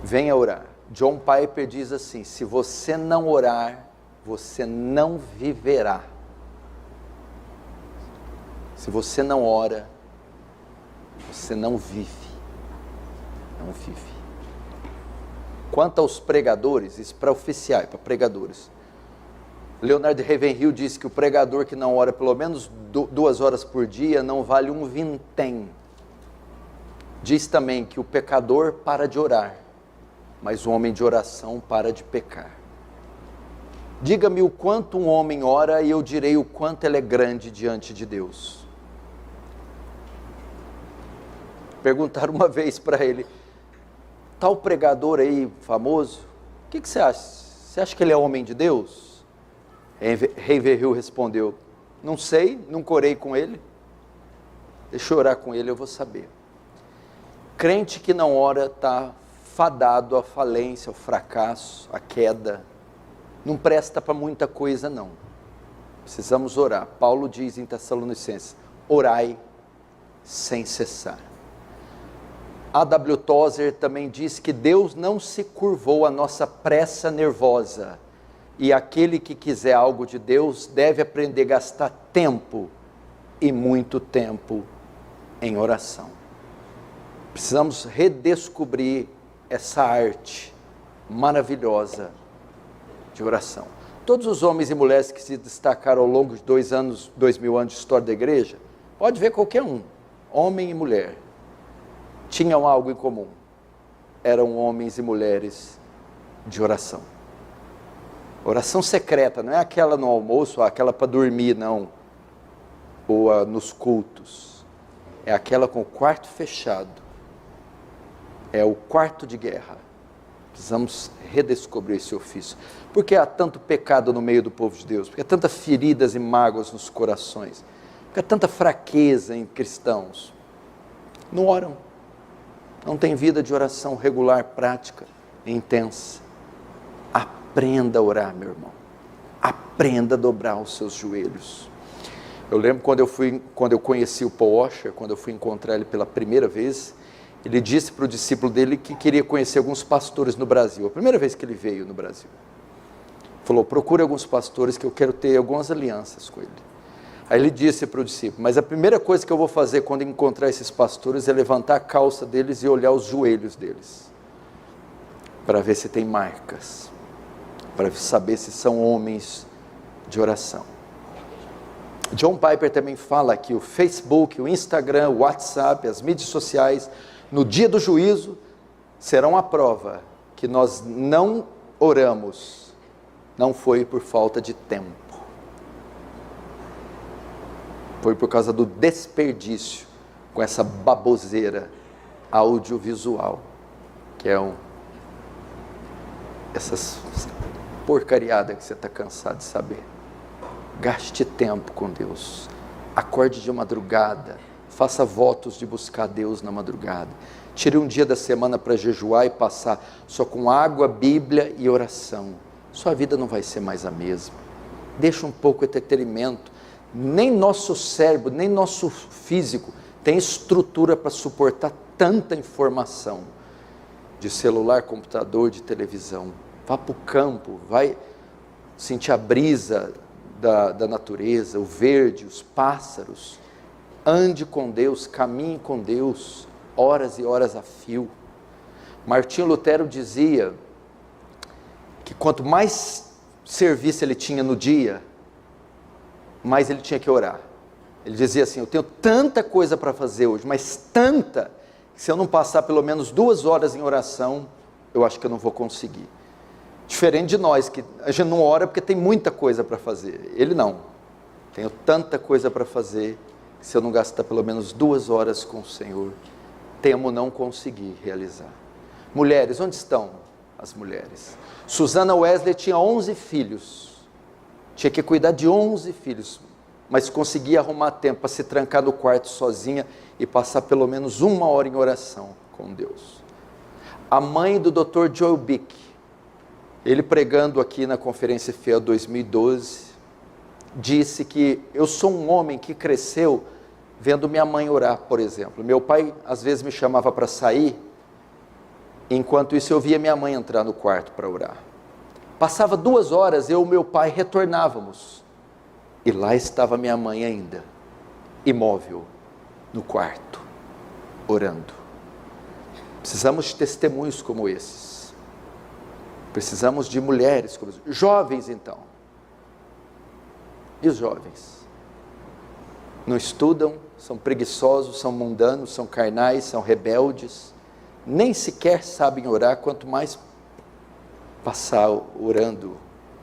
venha orar. John Piper diz assim: se você não orar, você não viverá. Se você não ora, você não vive. Não vive. Quanto aos pregadores, isso para oficiais, para pregadores. Leonard Ravenhill disse que o pregador que não ora pelo menos 2 horas por dia não vale um vintém. Diz também que o pecador para de orar, mas o homem de oração para de pecar. Diga-me o quanto um homem ora e eu direi o quanto ele é grande diante de Deus. Perguntaram uma vez para ele: tal pregador aí famoso, o que você acha? Você acha que ele é homem de Deus? Ravenhill respondeu: não sei, nunca orei com ele. Deixa eu orar com ele, eu vou saber. Crente que não ora está fadado à falência, ao fracasso, à queda. Não presta para muita coisa não. Precisamos orar. Paulo diz em Tessalonicenses: orai sem cessar. A.W. Tozer também diz que Deus não se curvou à nossa pressa nervosa, e aquele que quiser algo de Deus deve aprender a gastar tempo, e muito tempo, em oração. Precisamos redescobrir essa arte maravilhosa de oração. Todos os homens e mulheres que se destacaram ao longo de 2000 anos de história da igreja, pode ver qualquer um, homem e mulher, tinham algo em comum: eram homens e mulheres de oração. Oração secreta, não é aquela no almoço, ou aquela para dormir, não, ou nos cultos, é aquela com o quarto fechado, é o quarto de guerra. Precisamos redescobrir esse ofício. Por que há tanto pecado no meio do povo de Deus? Porque há tantas feridas e mágoas nos corações? Porque há tanta fraqueza em cristãos? Não oram. Não tem vida de oração regular, prática, intensa. Aprenda a orar, meu irmão. Aprenda a dobrar os seus joelhos. Eu lembro quando eu conheci o Paul Washer, quando eu fui encontrar ele pela primeira vez, ele disse para o discípulo dele que queria conhecer alguns pastores no Brasil. A primeira vez que ele veio no Brasil. Falou: procure alguns pastores que eu quero ter algumas alianças com ele. Aí ele disse para o discípulo: mas a primeira coisa que eu vou fazer quando encontrar esses pastores é levantar a calça deles e olhar os joelhos deles, para ver se tem marcas, para saber se são homens de oração. John Piper também fala que o Facebook, o Instagram, o WhatsApp, as mídias sociais, no dia do juízo, serão a prova que nós não oramos, não foi por falta de tempo, foi por causa do desperdício com essa baboseira audiovisual, que é essas porcariadas que você está cansado de saber. Gaste tempo com Deus, acorde de madrugada, faça votos de buscar Deus na madrugada, tire um dia da semana para jejuar e passar só com água, Bíblia e oração. Sua vida não vai ser mais a mesma. Deixa um pouco de entretenimento. Nem nosso cérebro, nem nosso físico tem estrutura para suportar tanta informação de celular, computador, de televisão. Vá para o campo, vai sentir a brisa da natureza, o verde, os pássaros. Ande com Deus, caminhe com Deus, horas e horas a fio. Martinho Lutero dizia que quanto mais serviço ele tinha no dia, mais ele tinha que orar. Ele dizia assim: eu tenho tanta coisa para fazer hoje, mas tanta, que se eu não passar pelo menos 2 horas em oração, eu acho que eu não vou conseguir. Diferente de nós, que a gente não ora porque tem muita coisa para fazer. Ele não. Tenho tanta coisa para fazer, que se eu não gastar pelo menos 2 horas com o Senhor, temo não conseguir realizar. Mulheres, onde estão as mulheres? Susana Wesley tinha 11 filhos. Tinha que cuidar de 11 filhos, mas conseguia arrumar tempo para se trancar no quarto sozinha e passar pelo menos 1 hora em oração com Deus. A mãe do Dr. Joel Bick, ele pregando aqui na Conferência Fiel 2012, disse que eu sou um homem que cresceu vendo minha mãe orar, por exemplo. Meu pai às vezes me chamava para sair, Enquanto isso, eu via minha mãe entrar no quarto para orar. Passava 2 horas, eu e meu pai retornávamos. E lá estava minha mãe ainda, imóvel, no quarto, orando. Precisamos de testemunhos como esses. Precisamos de mulheres como esses. Jovens, então. E os jovens? Não estudam, são preguiçosos, são mundanos, são carnais, são rebeldes, nem sequer sabem orar, quanto mais passar orando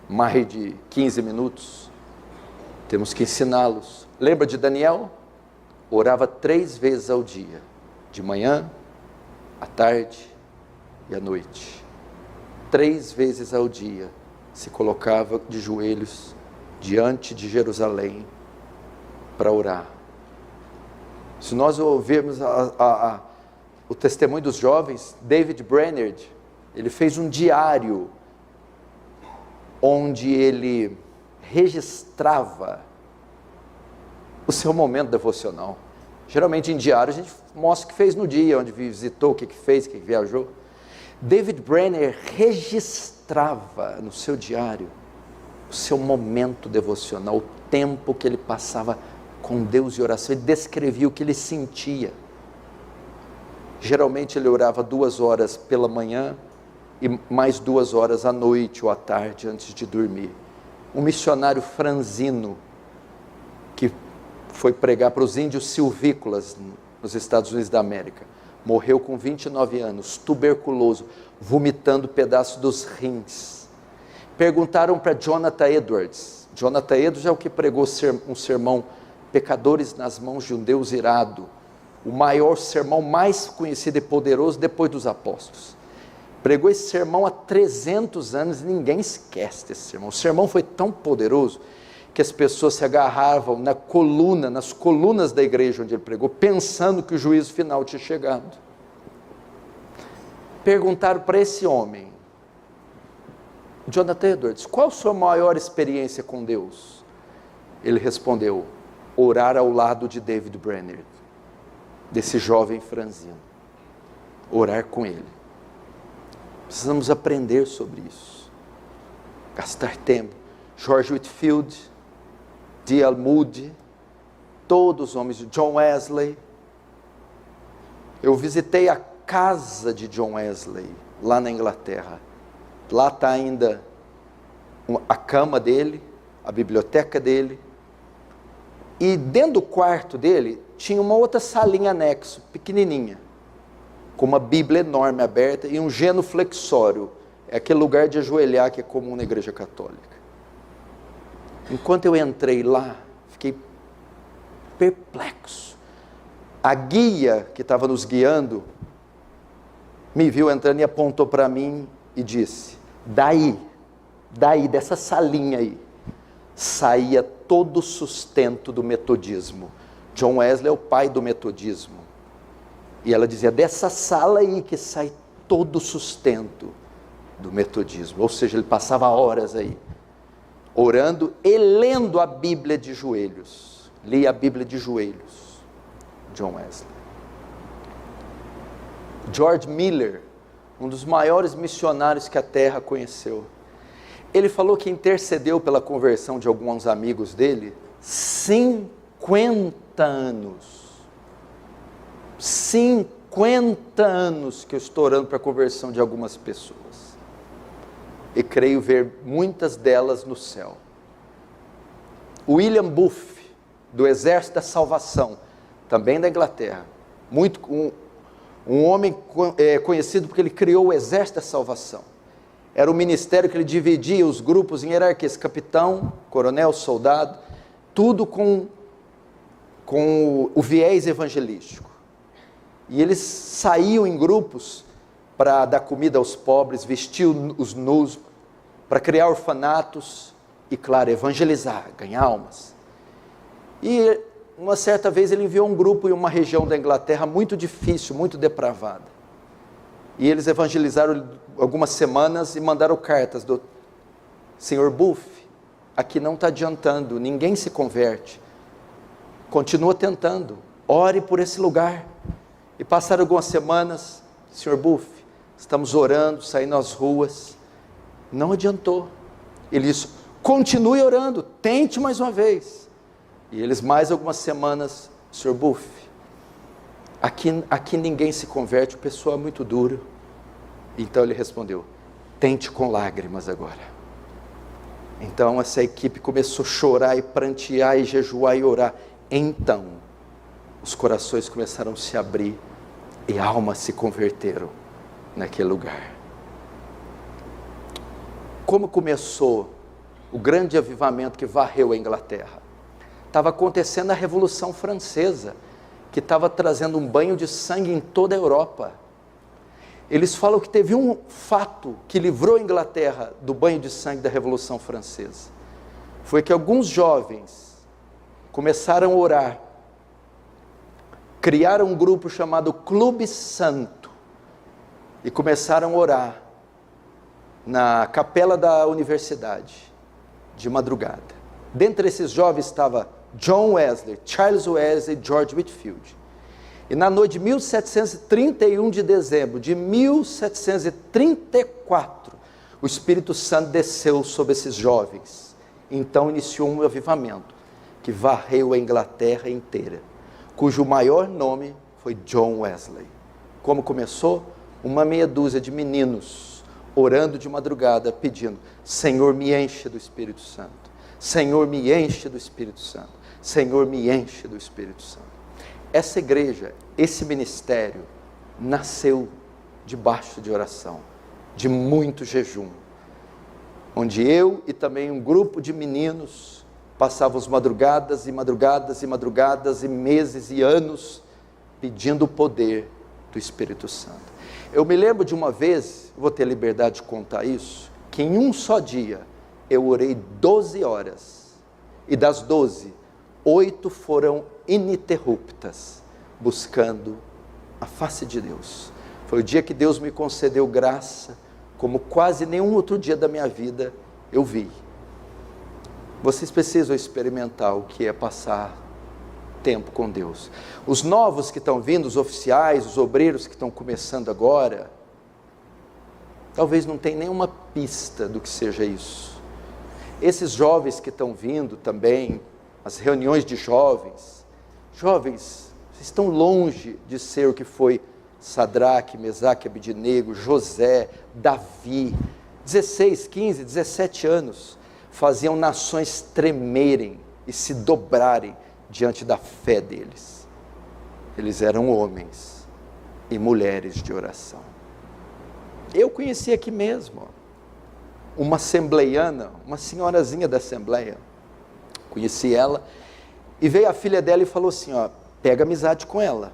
mais de 15 minutos. Temos que ensiná-los. Lembra de Daniel? Orava 3 vezes ao dia, de manhã, à tarde e à noite. 3 vezes ao dia se colocava de joelhos diante de Jerusalém para orar. Se nós ouvirmos o testemunho dos jovens, David Brainerd, ele fez um diário onde ele registrava o seu momento devocional. Geralmente em diário a gente mostra o que fez no dia, onde visitou, o que fez, o que viajou. David Brainerd registrava no seu diário o seu momento devocional, o tempo que ele passava com Deus em oração. Ele descrevia o que ele sentia. Geralmente ele orava 2 horas pela manhã e mais 2 horas à noite ou à tarde antes de dormir. Um missionário franzino que foi pregar para os índios silvícolas nos Estados Unidos da América. Morreu com 29 anos, tuberculoso, vomitando pedaços dos rins. Perguntaram para Jonathan Edwards. Jonathan Edwards é o que pregou um sermão, Pecadores nas mãos de um Deus irado. O maior sermão, mais conhecido e poderoso depois dos apóstolos. Pregou esse sermão há 300 anos e ninguém esquece desse sermão. O sermão foi tão poderoso que as pessoas se agarravam nas colunas da igreja onde ele pregou, pensando que o juízo final tinha chegado. Perguntaram para esse homem, Jonathan Edwards, qual a sua maior experiência com Deus? Ele respondeu, orar ao lado de David Brainerd, desse jovem franzino, orar com ele. Precisamos aprender sobre isso, gastar tempo. George Whitefield, D.L. Moody, todos os homens, John Wesley. Eu visitei a casa de John Wesley, lá na Inglaterra. Lá está ainda a cama dele, a biblioteca dele. E dentro do quarto dele, tinha uma outra salinha anexo, pequenininha, com uma Bíblia enorme aberta e um genuflexório. É aquele lugar de ajoelhar que é comum na igreja católica. Enquanto eu entrei lá, fiquei perplexo. A guia que estava nos guiando, me viu entrando e apontou para mim e disse, daí, dessa salinha aí, saía todo o sustento do metodismo. John Wesley é o pai do metodismo. E ela dizia, dessa sala aí que sai todo o sustento do metodismo. Ou seja, ele passava horas aí, orando e lendo a Bíblia de joelhos. Lia a Bíblia de joelhos, John Wesley. George Miller, um dos maiores missionários que a terra conheceu. Ele falou que intercedeu pela conversão de alguns amigos dele 50 anos. 50 anos que eu estou orando para a conversão de algumas pessoas. E creio ver muitas delas no céu. William Booth, do Exército da Salvação, também da Inglaterra. Um homem conhecido porque ele criou o Exército da Salvação. Era um ministério que ele dividia os grupos em hierarquias, capitão, coronel, soldado, tudo com o viés evangelístico. E eles saíam em grupos para dar comida aos pobres, vestir os nus, para criar orfanatos e, claro, evangelizar, ganhar almas. E uma certa vez ele enviou um grupo em uma região da Inglaterra muito difícil, muito depravada. E eles evangelizaram algumas semanas e mandaram cartas do Sr. Booth, aqui não está adiantando, ninguém se converte. Continua tentando, ore por esse lugar. E passaram algumas semanas, Sr. Booth, estamos orando, saindo às ruas. Não adiantou. Ele disse, continue orando, tente mais uma vez. E eles mais algumas semanas, Sr. Buff, aqui ninguém se converte, o pessoal é muito duro. Então ele respondeu, tente com lágrimas agora. Então essa equipe começou a chorar e prantear e jejuar e orar. Então os corações começaram a se abrir e almas se converteram naquele lugar. Como começou o grande avivamento que varreu a Inglaterra? Estava acontecendo a Revolução Francesa, que estava trazendo um banho de sangue em toda a Europa. Eles falam que teve um fato que livrou a Inglaterra do banho de sangue da Revolução Francesa. Foi que alguns jovens começaram a orar, criaram um grupo chamado Clube Santo e começaram a orar na capela da universidade, de madrugada. Dentre esses jovens estava John Wesley, Charles Wesley e George Whitefield. E na noite de 1731 de dezembro de 1734, o Espírito Santo desceu sobre esses jovens. Então iniciou um avivamento que varreu a Inglaterra inteira, cujo maior nome foi John Wesley. Como começou? Uma meia dúzia de meninos orando de madrugada, pedindo, Senhor, me enche do Espírito Santo. Senhor, me enche do Espírito Santo. Senhor, me enche do Espírito Santo. Essa igreja, esse ministério, nasceu debaixo de oração, de muito jejum, onde eu e também um grupo de meninos passávamos madrugadas e madrugadas e madrugadas e meses e anos pedindo o poder do Espírito Santo. Eu me lembro de uma vez, vou ter liberdade de contar isso, que em um só dia eu orei 12 horas, e das 12, 8 foram ininterruptas, buscando a face de Deus. Foi o dia que Deus me concedeu graça, como quase nenhum outro dia da minha vida eu vi. Vocês precisam experimentar o que é passar tempo com Deus. Os novos que estão vindo, os oficiais, os obreiros que estão começando agora, talvez não tenham nenhuma pista do que seja isso. Esses jovens que estão vindo também, as reuniões de jovens, vocês estão longe de ser o que foi Sadraque, Mesaque, Abednego, José, Davi, 16, 15, 17 anos, faziam nações tremerem e se dobrarem diante da fé deles. Eles eram homens e mulheres de oração. Eu conheci aqui mesmo, uma assembleiana, uma senhorazinha da assembleia, conheci ela, e veio a filha dela e falou assim, ó, pega amizade com ela,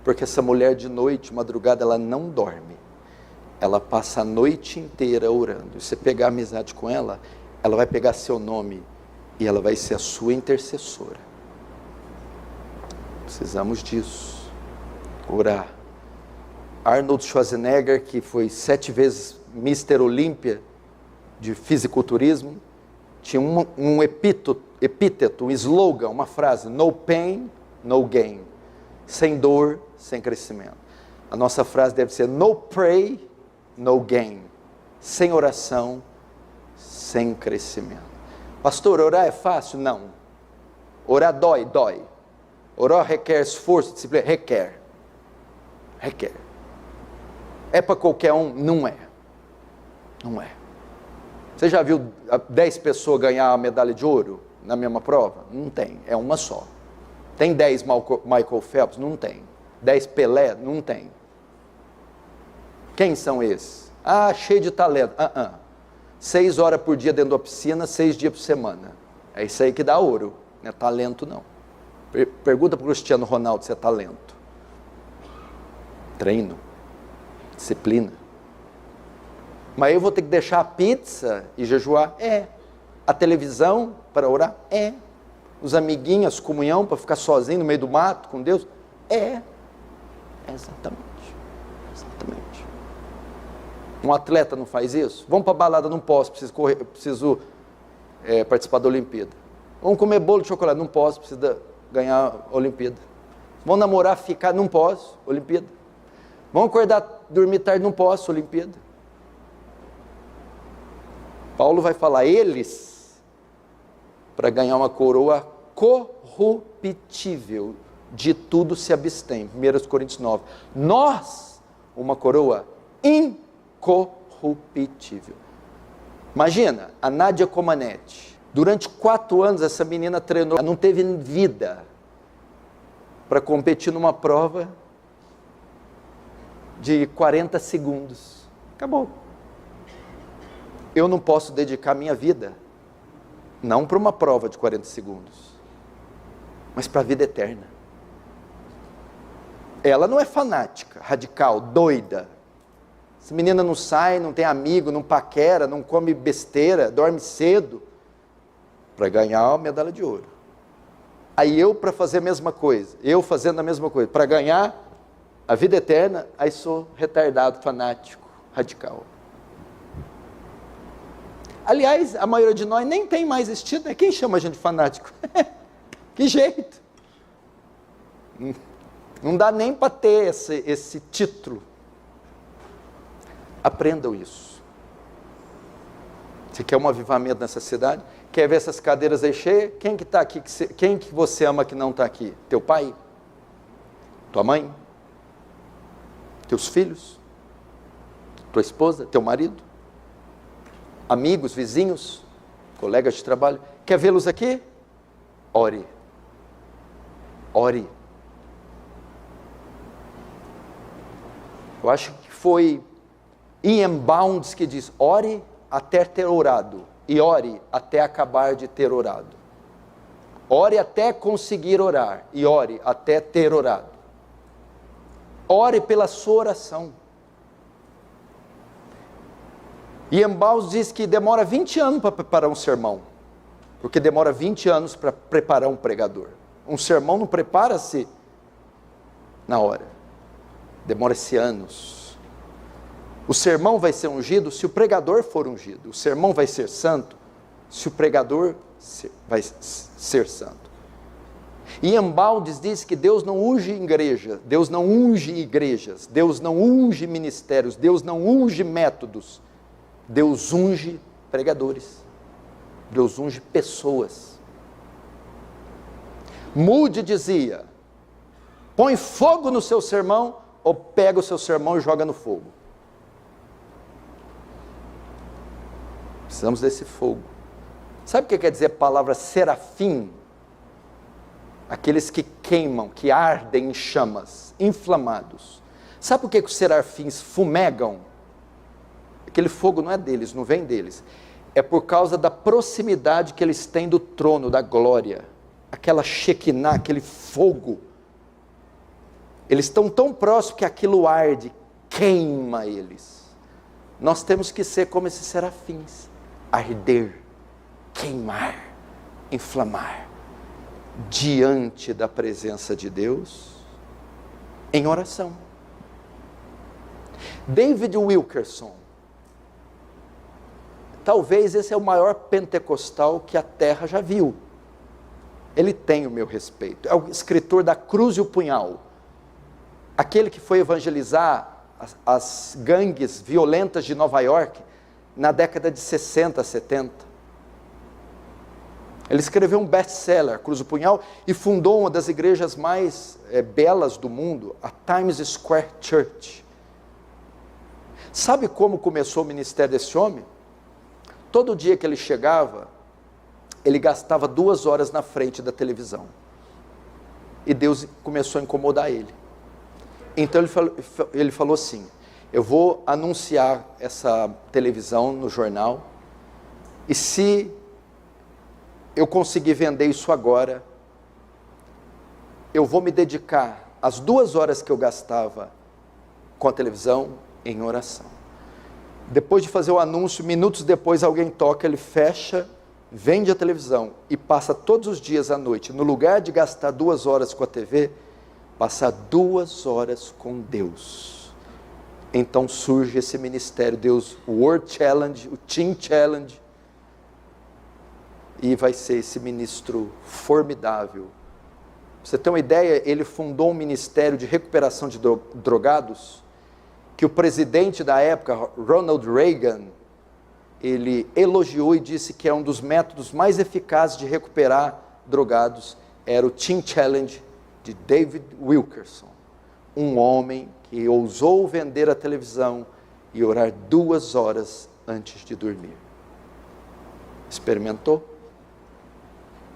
porque essa mulher de noite, madrugada, ela não dorme, ela passa a noite inteira orando. Se você pegar amizade com ela, ela vai pegar seu nome e ela vai ser a sua intercessora. Precisamos disso, orar. Arnold Schwarzenegger, que foi 7 vezes Mr. Olímpia de fisiculturismo, tinha um epíteto, um slogan, uma frase, no pain, no gain. Sem dor, sem crescimento. A nossa frase deve ser, no pray, no gain. Sem oração, sem crescimento. Pastor, orar é fácil? Não. Orar dói. Orar requer esforço, disciplina? Requer. É para qualquer um? Não é. Você já viu 10 pessoas ganhar a medalha de ouro na mesma prova? Não tem, é uma só. Tem 10 Michael Phelps? Não tem. 10 Pelé? Não tem. Quem são esses? Cheio de talento. 6 horas por dia dentro da piscina, 6 dias por semana. É isso aí que dá ouro, não é talento não. Pergunta para o Cristiano Ronaldo se é talento. Treino, disciplina. Mas eu vou ter que deixar a pizza e jejuar? A televisão para orar? Os amiguinhos, comunhão para ficar sozinho no meio do mato com Deus? Exatamente. Um atleta não faz isso? Vamos para a balada, não posso, preciso participar da Olimpíada. Vamos comer bolo de chocolate, não posso, preciso ganhar a Olimpíada. Vamos namorar, ficar, não posso, Olimpíada. Vamos acordar dormir tarde, não posso, Olimpíada. Paulo vai falar, eles, para ganhar uma coroa corruptível, de tudo se abstém. 1 Coríntios 9. Nós, uma coroa incorruptível. Imagina, a Nádia Comaneci. Durante 4 anos essa menina treinou, não teve vida para competir numa prova de 40 segundos. Acabou. Eu não posso dedicar minha vida, não para uma prova de 40 segundos, mas para a vida eterna. Ela não é fanática, radical, doida. Essa menina não sai, não tem amigo, não paquera, não come besteira, dorme cedo, para ganhar a medalha de ouro. Aí eu, para fazer a mesma coisa, eu fazendo a mesma coisa, para ganhar a vida eterna, aí sou retardado, fanático, radical. Aliás, a maioria de nós nem tem mais esse título, né? Quem chama a gente de fanático? Que jeito? Não dá nem para ter esse título. Aprendam isso. Você quer um avivamento nessa cidade? Quer ver essas cadeiras aí cheias? Quem que está aqui? Quem que você ama que não está aqui? Teu pai? Tua mãe? Teus filhos? Tua esposa? Teu marido? Amigos, vizinhos? Colegas de trabalho? Quer vê-los aqui? Ore. Ore. Eu acho que foi Ian Bounds que diz, ore até ter orado, e ore até acabar de ter orado. Ore até conseguir orar, e ore até ter orado. Ore pela sua oração. Ian Bounds diz que demora 20 anos para preparar um sermão, porque demora 20 anos para preparar um pregador. Um sermão não prepara-se na hora, demora-se anos. O sermão vai ser ungido se o pregador for ungido. O sermão vai ser santo se o pregador vai ser santo. Ian Bounds diz que Deus não unge igreja, Deus não unge igrejas, Deus não unge ministérios, Deus não unge métodos, Deus unge pregadores, Deus unge pessoas. Moody dizia, põe fogo no seu sermão ou pega o seu sermão e joga no fogo. Precisamos desse fogo. Sabe o que quer dizer a palavra serafim? Aqueles que queimam, que ardem em chamas, inflamados. Sabe por que os serafins fumegam? Aquele fogo não é deles, não vem deles. É por causa da proximidade que eles têm do trono, da glória. Aquela Shekinah, aquele fogo. Eles estão tão próximos que aquilo arde, queima eles. Nós temos que ser como esses serafins. Arder, queimar, inflamar, diante da presença de Deus, em oração. David Wilkerson, talvez esse é o maior pentecostal que a terra já viu. Ele tem o meu respeito, é o escritor da Cruz e o Punhal, aquele que foi evangelizar as gangues violentas de Nova York, na década de 60, 70. Ele escreveu um best-seller, Cruz do Punhal, e fundou uma das igrejas mais belas do mundo, a Times Square Church. Sabe como começou o ministério desse homem? Todo dia que ele chegava, ele gastava 2 horas na frente da televisão. E Deus começou a incomodar ele. Então ele falou assim, eu vou anunciar essa televisão no jornal, e se eu conseguir vender isso agora, eu vou me dedicar as 2 horas que eu gastava com a televisão em oração. Depois de fazer o anúncio, minutos depois alguém toca, ele fecha, vende a televisão e passa todos os dias à noite, no lugar de gastar 2 horas com a TV, passar 2 horas com Deus. Então surge esse ministério, Deus World Challenge, o Teen Challenge, e vai ser esse ministro formidável. Pra você ter uma ideia, ele fundou um ministério de recuperação de drogados, que o presidente da época, Ronald Reagan, ele elogiou e disse que é um dos métodos mais eficazes de recuperar drogados, era o Teen Challenge de David Wilkerson, um homem que ousou vender a televisão e orar 2 horas antes de dormir. Experimentou?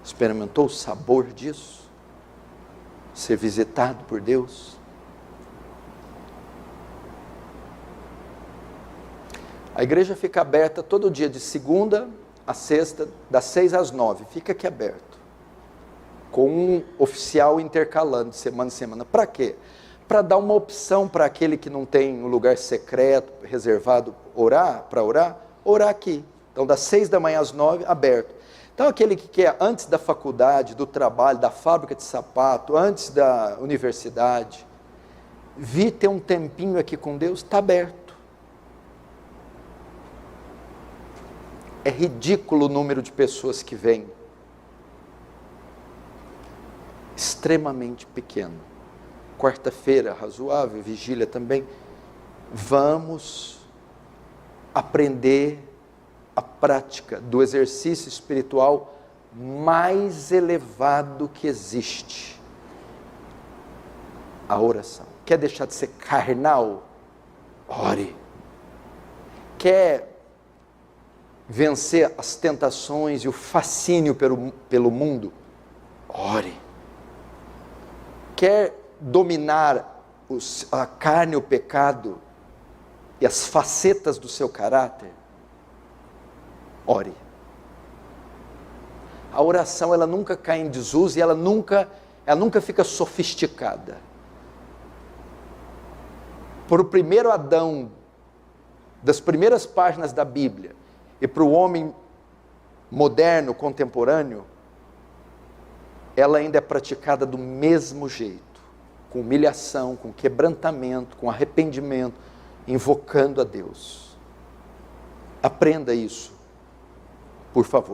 Experimentou o sabor disso? Ser visitado por Deus? A igreja fica aberta todo dia, de segunda a sexta, das 6 às 9, fica aqui aberto, com um oficial intercalando de semana em semana. Para quê? Para dar uma opção para aquele que não tem um lugar secreto, reservado, orar aqui. Então, das 6 da manhã às 9, aberto. Então, aquele que quer, antes da faculdade, do trabalho, da fábrica de sapato, antes da universidade, vir ter um tempinho aqui com Deus, está aberto. É ridículo o número de pessoas que vêm. Extremamente pequeno. Quarta-feira, razoável, vigília também. Vamos aprender a prática do exercício espiritual mais elevado que existe. A oração. Quer deixar de ser carnal? Ore. Quer vencer as tentações e o fascínio pelo mundo? Ore. Quer dominar a carne e o pecado e as facetas do seu caráter? Ore. A oração, ela nunca cai em desuso e ela nunca fica sofisticada. Por o primeiro Adão, das primeiras páginas da Bíblia, e para o homem moderno, contemporâneo, ela ainda é praticada do mesmo jeito, com humilhação, com quebrantamento, com arrependimento, invocando a Deus. Aprenda isso, por favor.